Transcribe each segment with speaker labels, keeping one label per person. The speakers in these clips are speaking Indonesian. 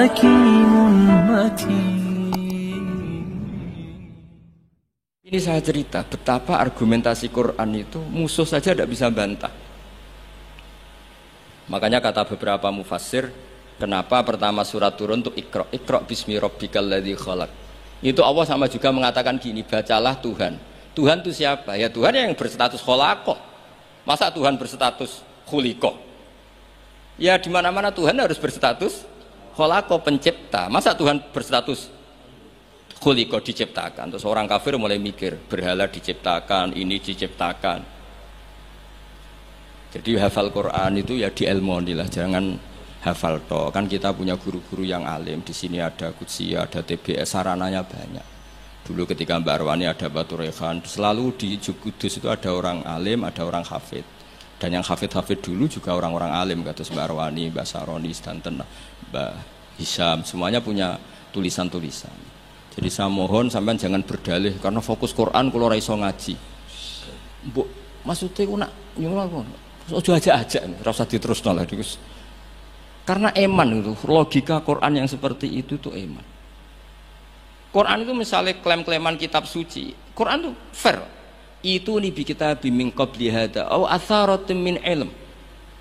Speaker 1: حكيم متين.
Speaker 2: Ini saya cerita betapa argumentasi Quran itu musuh saja tidak bisa bantah. Makanya kata beberapa mufassir, kenapa pertama surat turun untuk Iqra, Iqra bismi rabbikal ladzi khalaq. Itu Allah sama juga mengatakan gini, bacalah Tuhan. Tuhan itu siapa? Ya Tuhan yang berstatus khalaqah. Masa Tuhan berstatus khuliqah? Ya di mana-mana Tuhan harus berstatus khalaqah, pencipta. Masa Tuhan berstatus khuliqah, diciptakan? Terus orang kafir mulai mikir, berhala diciptakan, ini diciptakan. Jadi hafal Quran itu ya dielmoni lah, jangan hafal toh. Kan kita punya guru-guru yang alim. Di sini ada Qudsi, ada TBS, sarananya banyak. Dulu ketika Mbak Arwani ada Batu Rehan, selalu di Kudus itu ada orang alim, ada orang hafid. Dan yang hafid-hafid dulu juga orang-orang alim, kata Mbak Arwani, Mbak Saroni, Stanton, Mbak Hisham, semuanya punya tulisan-tulisan. Jadi saya mohon sampean jangan berdalih karena fokus Quran kalau ora iso ngaji. Mbok maksudnya ku nak nyuwun ojo aja-aja, ora usah diterusno lah. Karena eman itu, logika Quran yang seperti itu tuh eman. Quran itu misalnya klaim-klaiman kitab suci, Quran itu fair. Itu nih bi kitab min qabli hada au atharatin min ilm.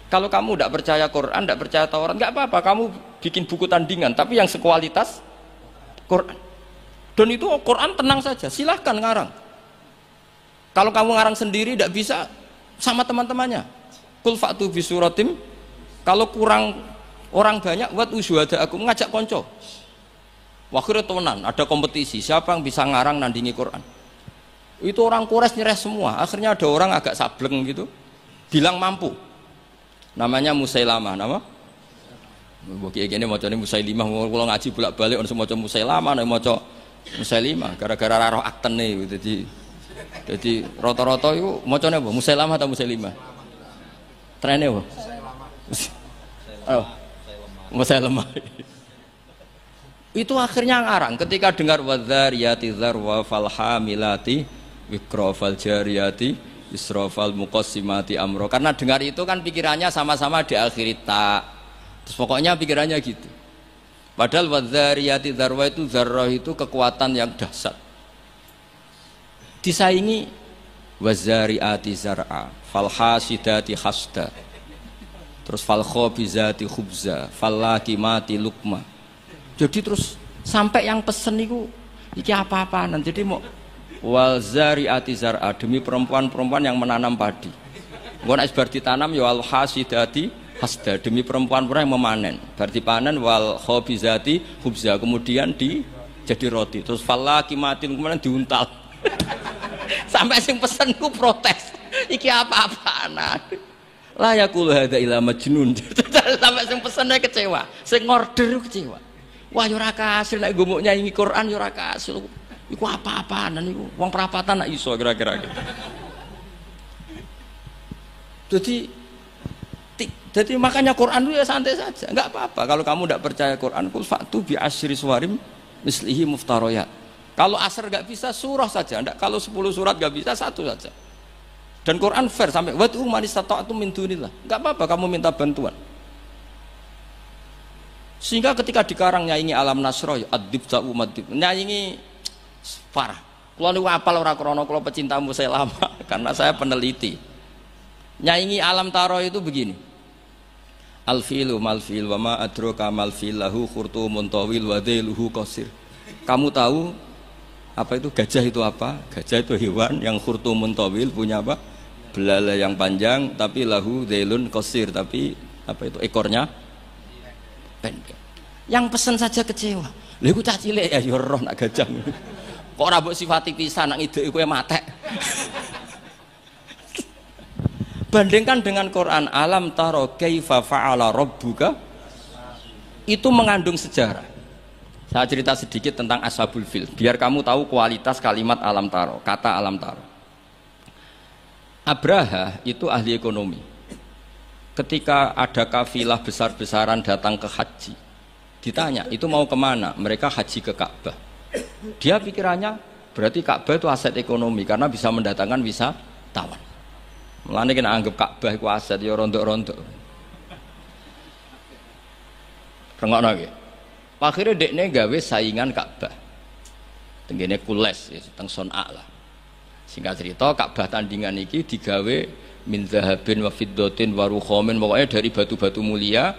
Speaker 2: Kalau kamu tidak percaya Quran, tidak percaya Taurat, nggak apa-apa, kamu bikin buku tandingan, tapi yang sekualitas Quran. Dan itu Quran tenang saja, silahkan ngarang. Kalau kamu ngarang sendiri tidak bisa, sama teman-temannya. Kul fa'tu bi suratim. Kalau kurang orang banyak, buat usyuhada aku ngajak konco. Wakhirnya temenan, ada kompetisi, siapa yang bisa ngarang nandingi Quran. Itu orang Quraisy nyerah semua. Akhirnya ada orang agak sableng gitu, bilang mampu. Namanya Musailamah, nama? Bagi ini macam ini Musailimah, kalau ngaji bolak-balik orang semua macam Musailamah, nama macam Musailimah. Gara-gara roh akten nih, jadi rata-rata itu macamnya apa? Musailamah atau Musailimah? Trennya apa? Oh, Musailamah. Itu akhirnya ngarang ketika dengar wadzariyati dzarwa falhamilati wikra faljariyati isra falmuqassimati amro. Karena dengar itu kan pikirannya sama-sama diakhiri ta. Terus pokoknya pikirannya gitu. Padahal wadzariyati dzarwa itu zarrah itu kekuatan yang dahsyat. Disaingi wazariati zar'a falhasidati hasda, terus falkhobizati khubza fallakimati lukma. Jadi terus sampai yang pesen itu iki apa-apaan. Jadi mau walzariati zar'a, demi perempuan-perempuan yang menanam padi. Engko nek bar ditanam ya alhasidati hasda, demi perempuan-perempuan yang memanen. Bar dipanen wal khobizati khubza, kemudian jadi roti. Terus fallakimati kemudian diuntal. Sampai sing pesenku protes, iki apa-apaan? La yaqulu hadza ila majnun. Sampai sing pesennya kecewa, sing order kecewa. Wah yo ora kasil nek gumuk nyanyi Quran yo ora kasil. Iku apa-apaan niku? Wong perapatan nak iso kira-kira gitu. Jadi makanya Quran itu ya santai saja, enggak apa-apa. Kalau kamu tidak percaya Quran, kul fa'tu bi asyri suwarim mislihi muftariyat. Kalau asar nggak bisa, surah saja. Enggak, kalau 10 surat nggak bisa, satu saja. Dan Quran fair sampai wad'u man istata'tum min dunillah. Nggak apa-apa kamu minta bantuan. Sehingga ketika dikarang nyanyi alam nasroh, adib za'u madib, nyanyi parah. Kalau niku apal ora krana kula pecinta Musailamah karena saya peneliti. Nyanyi alam taro itu begini. Al-filu mal-fil wa ma adraka mal-fil lahu khurtumun tawil wa dhailuhu qasir. Kamu tahu apa itu gajah itu apa? Gajah itu hewan yang khurtumun tawil, punya apa? Belalai yang panjang, tapi lahu dhailun qasir, tapi apa itu ekornya pendek. Yang pesen saja kecewa. Lha iku cah cilik ya roh nak gajah. Kok ora mbok sifati pisan nak ngideki kowe matek. Bandingkan dengan Quran, alam taro kaifa fa'ala rabbuka, itu mengandung sejarah. Saya cerita sedikit tentang Ashabul Fil biar kamu tahu kualitas kalimat alam taro, kata alam taro. Abraha itu ahli ekonomi. Ketika ada kafilah besar-besaran datang ke haji, ditanya itu mau kemana? Mereka haji ke Ka'bah. Dia pikirannya berarti Ka'bah itu aset ekonomi karena bisa mendatangkan wisatawan. Mulane kena anggap Ka'bah itu aset ya rontok-rontok. Rengokno nggih. Akhirnya dekne gawe saingan Ka'bah. Tenggene Kules ya, teng Son'a lah. Singkat cerita Ka'bah tandingan iki digawe min zahabin wa fiddatin wa rukhamin, pokoknya dari batu-batu mulia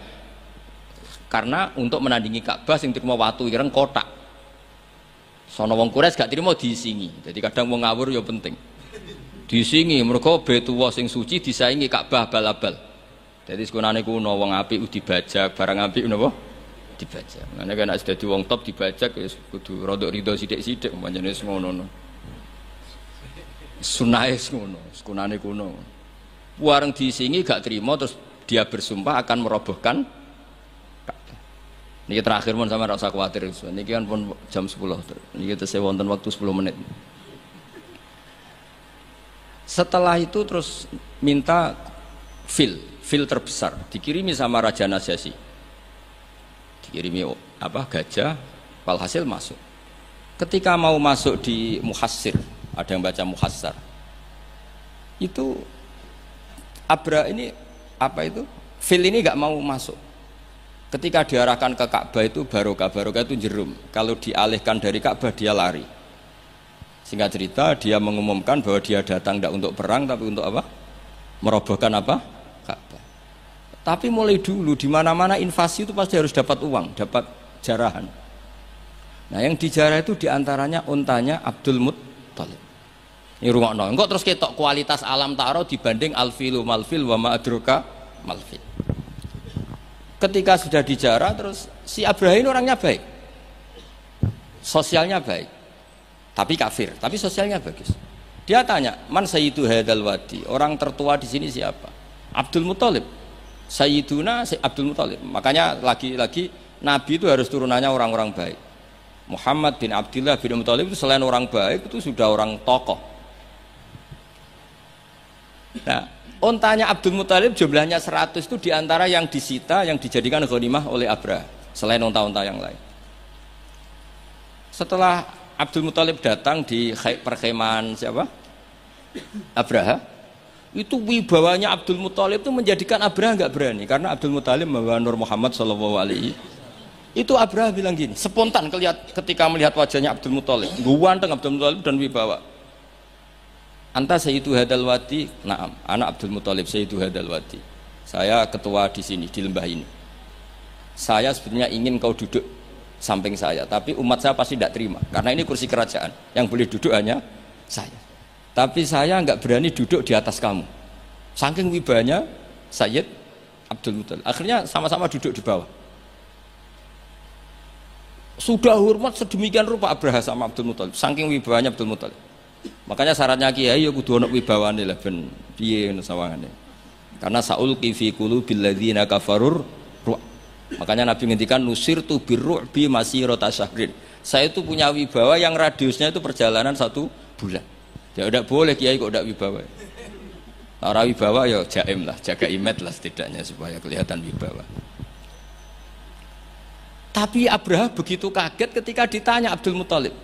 Speaker 2: karena untuk menandingi Ka'bah sing terima watu ireng kotak. Sono wong Quraisy gak terima diisingi. Jadi kadang wong ngawur ya penting. Diisingi mergo Baitullah sing suci disaingi Ka'bah bal-abal. Jadi sekunane kuno wong apik dibajak, barang apik napa? Dibajak. Ngene kan nek dadi wong top dibajak ya kudu rodok rido sithik-sithik pancene wis ngono. Sunahe ngono, sekunane kuno. Wareng diisingi gak terima terus dia bersumpah akan merobohkan Ka'bah. Niki terakhir mon sama rasa khawatir. Niki kan pun jam 10. Niki tesih wonten waktu 10 menit. Setelah itu terus minta fil terbesar dikirimi sama Raja Najasyi. Dikirimi gajah, walhasil masuk. Ketika mau masuk di Muhassir, ada yang baca Muhassar. Itu Abra ini fil ini nggak mau masuk. Ketika diarahkan ke Ka'bah itu barokah itu jerum. Kalau dialihkan dari Ka'bah dia lari. Singkat cerita dia mengumumkan bahwa dia datang tidak untuk perang tapi untuk apa? Merobohkan apa? Ka'bah. Tapi mulai dulu di mana-mana invasi itu pasti harus dapat uang, dapat jarahan. Nah yang dijarah itu diantaranya untanya Abdul Muttalib. Ini rungokno. Engko terus ketok kualitas alam taro dibanding alfilu malfil wa ma'adruka malfil. Ketika sudah dijarah terus si Abraham orangnya baik. Sosialnya baik. Tapi kafir, tapi sosialnya bagus. Dia tanya, "Man sayyidu hadzal wadi?" Orang tertua di sini siapa? Abdul Muthalib. Sayyiduna Abdul Muthalib. Makanya lagi-lagi Nabi itu harus turunannya orang-orang baik. Muhammad bin Abdullah bin Muthalib itu selain orang baik itu sudah orang tokoh. Nah, ontanya Abdul Muthalib jumlahnya 100 itu diantara yang disita, yang dijadikan ghanimah oleh Abraha selain onta-onta yang lain. Setelah Abdul Muthalib datang di perkemahan siapa? Abraha. Itu wibawanya Abdul Muthalib itu menjadikan Abraha nggak berani karena Abdul Muthalib membawa Nur Muhammad SAW. Itu Abraha bilang gini, spontan ketika melihat wajahnya Abdul Muthalib, ganteng Abdul Muthalib dan wibawa. Anta sayyidu hadal wadi, na'am, anak Abdul Muthalib sayyidu hadal wadi. Saya ketua di sini, di lembah ini. Saya sebetulnya ingin kau duduk samping saya, tapi umat saya pasti tidak terima, karena ini kursi kerajaan, yang boleh duduk hanya saya. Tapi saya nggak berani duduk di atas kamu. Saking wibanya Sayyid Abdul Muthalib. Akhirnya sama-sama duduk di bawah. Sudah hormat sedemikian rupa Abraha sama Abdul Muthalib, saking wibawanya Abdul Muthalib. Makanya syaratnya kiai ya kudu ana wibawane lah ben piye ngono sawangane. Karena saulqi fi qulubil ladzina kafarur ruh. Makanya Nabi ngendikan nusirtu birru'bi masirata syahrin. Saya itu punya wibawa yang radiusnya itu perjalanan 1 bulan. Ya udah boleh kiai kok ndak wibawa. Ora wibawa ya jaim lah, jaga image lah setidaknya supaya kelihatan wibawa. Tapi Abraha begitu kaget ketika ditanya Abdul Muthalib,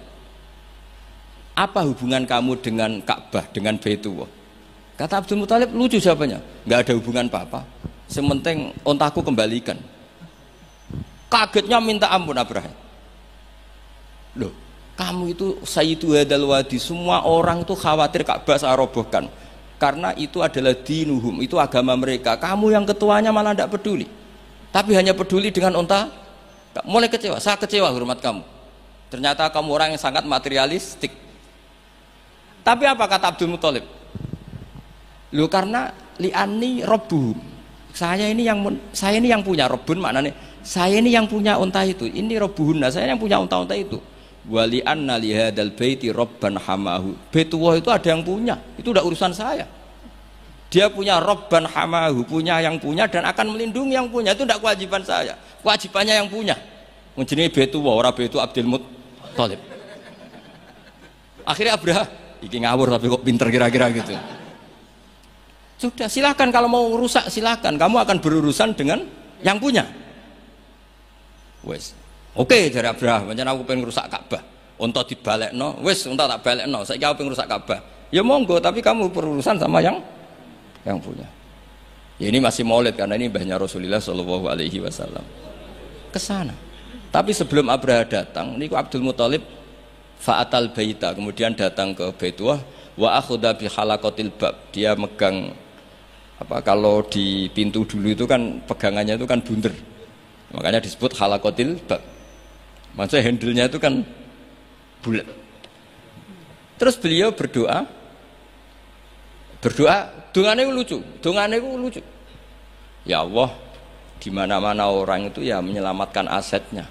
Speaker 2: apa hubungan kamu dengan Ka'bah, dengan Baitullah? Kata Abdul Muthalib, lucu jawabannya, nggak ada hubungan apa-apa, sementing ontaku kembalikan. Kagetnya minta ampun Abraham. Loh, kamu itu sayyidu hadal wadi, semua orang itu khawatir Ka'bah saya robohkan karena itu adalah dinuhum, itu agama mereka. Kamu yang ketuanya malah tidak peduli, tapi hanya peduli dengan onta. Mulai kecewa, saya kecewa hormat kamu. Ternyata kamu orang yang sangat materialistik. Tapi apa kata Abdul Muthalib? Loh karena li'ani robbuhum. Saya ini yang punya robbun, maknanya saya ini yang punya unta itu. Ini robbuhunna, saya yang punya unta-unta itu. Wa li'anna li hadzal baiti robban hamahu. Baitullah itu ada yang punya. Itu udah urusan saya. Dia punya robban hamahu, punya yang punya dan akan melindungi yang punya. Itu tidak kewajiban saya. Kewajibannya yang punya. Menjenengi Baitullah, ora Baitu Abdul Muthalib. Akhirnya Abraha iki ngawur tapi kok pinter kira-kira gitu. Sudah silakan kalau mau rusak silakan, kamu akan berurusan dengan yang punya. Wes. Oke dari Abraha, pancen aku pengen rusak Ka'bah. Unta dibalekno, wes unta tak balekno. Saiki aku pengen rusak Ka'bah. Ya monggo, tapi kamu berurusan sama yang punya. Ya ini masih Maulid karena ini mbahnya Rasulullah sallallahu alaihi wasallam. Ke sana. Tapi sebelum Abraha datang, niku Abdul Muthalib fa'atal baita, kemudian datang ke Baitullah wa akhudha bi halaqatil bab. Dia megang kalau di pintu dulu itu kan pegangannya itu kan bunder. Makanya disebut halaqatil bab. Maksudnya handle-nya itu kan bulat. Terus beliau berdoa, dongane lucu. Ya Allah, di mana-mana orang itu ya menyelamatkan asetnya.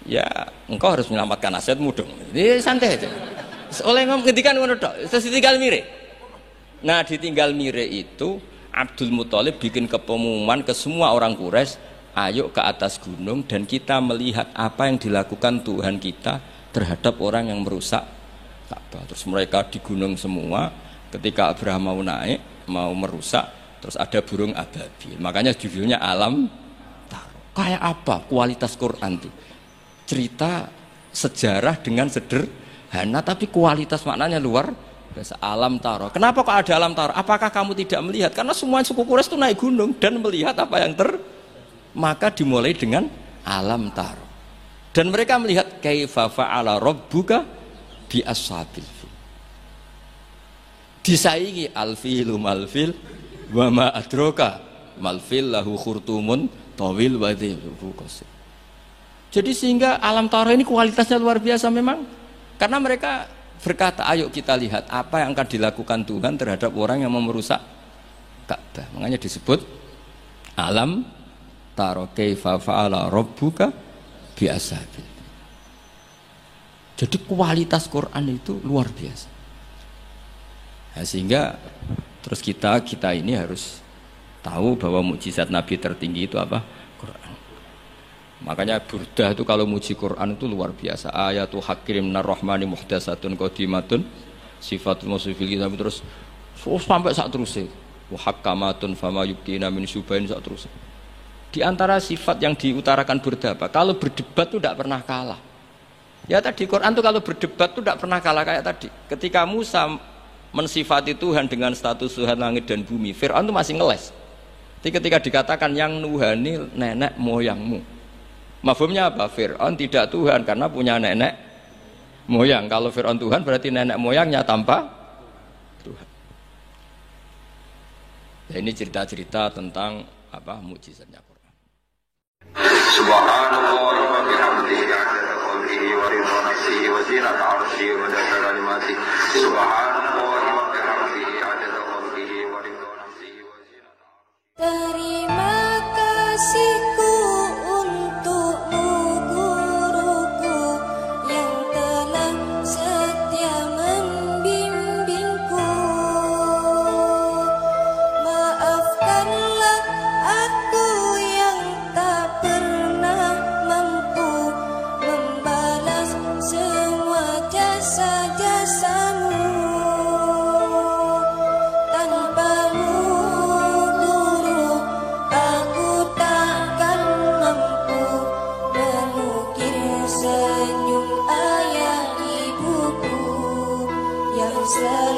Speaker 2: Ya, engkau harus menyelamatkan asetmu dong. Ini santai aja. Oleh ngendikan ngono tok, terus ditinggal mire. Nah, ditinggal mire itu Abdul Muthalib bikin pengumuman ke semua orang Quraisy, ayo ke atas gunung dan kita melihat apa yang dilakukan Tuhan kita terhadap orang yang merusak Ka'bah. Terus mereka di gunung semua, ketika Abraham mau naik, mau merusak, terus ada burung ababil. Makanya judulnya Alam Taro. Kayak apa kualitas Quran itu? Cerita sejarah dengan sederhana tapi kualitas maknanya luar biasa. Alam Taro. Kenapa kok ada Alam Taro? Apakah kamu tidak melihat? Karena semua suku Quraisy itu naik gunung dan melihat apa yang maka dimulai dengan Alam Taro. Dan mereka melihat kaifa fa'ala rabbuka bi ashabil fil. Disaingi alfilu malfil wa ma adraka malfil lahu khurtumun tawil wa dhilhu qasir. Jadi sehingga Alam Taro ini kualitasnya luar biasa memang. Karena mereka berkata, ayo kita lihat apa yang akan dilakukan Tuhan terhadap orang yang mau merusak Ka'bah. Makanya disebut Alam Taro kaifa fa'ala rabbuka bi ashabil. Jadi kualitas Quran itu luar biasa. Nah, sehingga terus kita ini harus tahu bahwa mukjizat Nabi tertinggi itu apa? Quran. Makanya Burdah itu kalau muji Quran itu luar biasa. Ayatul hakim narrahmani muhdatsatun qadimatun sifatul musifil kita terus sampai saat terusnya. Wa hakamatun fama yubqina min subain saat terusnya. Di antara sifat yang diutarakan Burdah apa? Kalau berdebat itu tidak pernah kalah. Ya tadi Quran itu kalau berdebat itu tidak pernah kalah kayak tadi. Ketika Musa mensifati Tuhan dengan status Tuhan langit dan bumi, Fir'aun itu masih ngeles. Jadi ketika dikatakan yang nuhani nenek moyangmu, mafhumnya apa? Fir'aun tidak Tuhan karena punya nenek moyang. Kalau Fir'aun Tuhan berarti nenek moyangnya tanpa Tuhan. Ya, ini cerita-cerita tentang apa mukjizatnya Quran.
Speaker 3: Subhanallah wa bihamdihi 'adada khalqihi wa ridha nafsihi wa zinata 'arsyihi wa midada kalimatihi. Subhanallah wa bihamdihi 'adada khalqihi wa ridha nafsihi wa zinata 'arsyihi.
Speaker 4: Terima kasihku untukmu guruku yang telah setia membimbingku. Maafkanlah aku yang tak pernah mampu membalas semua jasa-jasamu. Tanpamu guru, aku takkan mampu menukir senyum ayah ibuku yang selalu